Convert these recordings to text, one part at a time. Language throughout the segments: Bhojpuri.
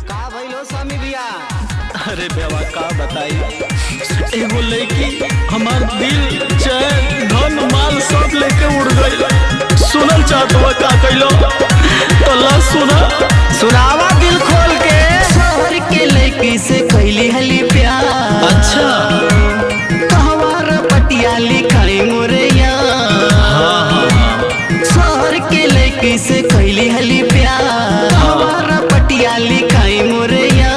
का भइलो स्वामी भैया? अरे बेवा का बताई, एगो लड़की हमार दिल चैन धन माल सब लेके उड़ गई। सुनल चाहत हुआ का कैलो तो ला सुना। सुनावा दिल खोल के। शहर के लड़की से कैली हली प्यार। अच्छा कहवार पटिया लिखाई मोरैया। शहर के लड़की से कैली हली प्यार। कहवार पटिया लिखाई मोरैया।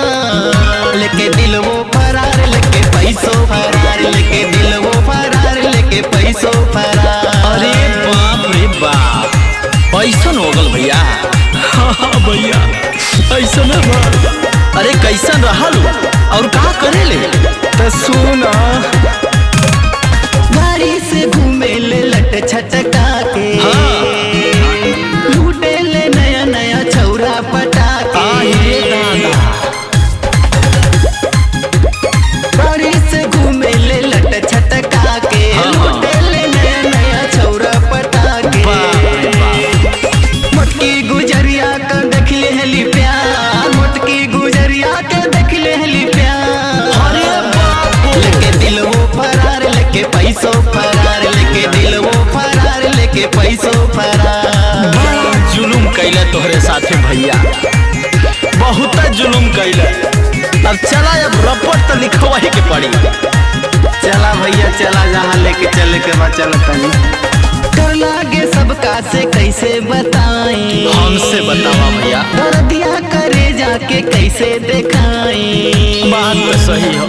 लेके दिल वो फरार, लेके पैसो फरार, लेके दिल वो फरार, लेके पैसो फरार। अरे बाप रे बाप, ऐसन हो गल भैया। हाँ भैया ऐसन बा। अरे कैसन रहल और का करे ले तो सुना। गाड़ी से घूमे ले लट छटका के। लूटे ले नया नया छौरा पटाके। गाड़ी से घूमे ले लट छटका के। लूटे ले नया नया छौरा पटाके। मोटकी गुजरिया का देख ले हली प्यार। मोटकी गुजरिया के देख ले हली प्यार। अरे बाप लेके दिल वो फरार, लेके पैसो फरार, लेके दिल वो फरार, लेके पैसो फरार। बड़ा जुलुम कैले तोहरे साथे भैया, बहुत जुलुम कैले। अब चला अब रपट तो लिखवाही के पड़ी। चला भैया चला, जहाँ लेके चले के बाद चल तनी। डर लागे सबका से कैसे बताएं। हमसे बतावा भैया, दर्दिया करे जाके कैसे दिखाएं। बात तो सही हो।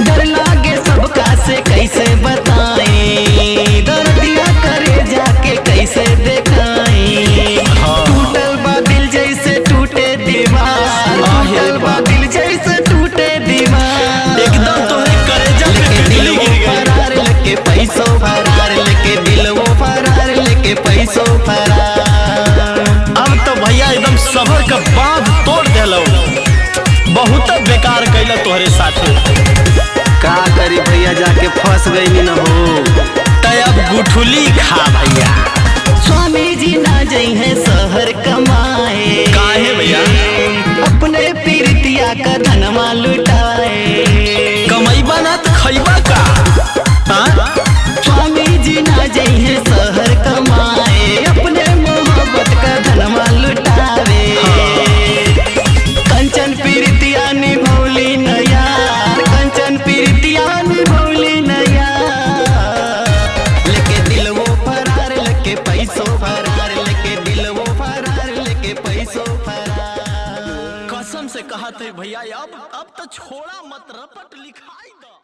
डर लागे सबका से कैसे बताएं। दर्दिया करे जाके कैसे दिखाएं। टूटल बा दिल जैसे टूटे दीवार। टूटल बा दिल जैसे टूटे दीवार। एकदम तोहरे कलेजा पे लेके दिल बिजली वो गिर गई। फरार, लेके पैसो फरार, लेके दिल वो फरार, लेके पैसो फरार। अब तो भैया एकदम सबर का बांध तोड़ देलो। बहुत बेकार कैला तोहरे साथे। का करी भैया, जाके फंस गई न हो। तय अब गुठुली खा भैया। स्वामी जी ना जाई है शहर कमाए। काहे भैया? अपने पीरतिया का धनमा लुटाए। कमैबा ना तो खैबा का। हाँ? स्वामी जी ना जाई है शहर कमाए। अपने मोहब्बत का धनमा लुटावे। कंचन पीरतिया निभौली न यार। कंचन पीरतिया निभौली न यार। लेके दिल वो फरार, लेके पैसो फरार, लेके दिल वो फरार, लेके पैसो फरार। कसम से कहा थे भैया, अब तो छोड़ा मत, रपट लिखाई दो।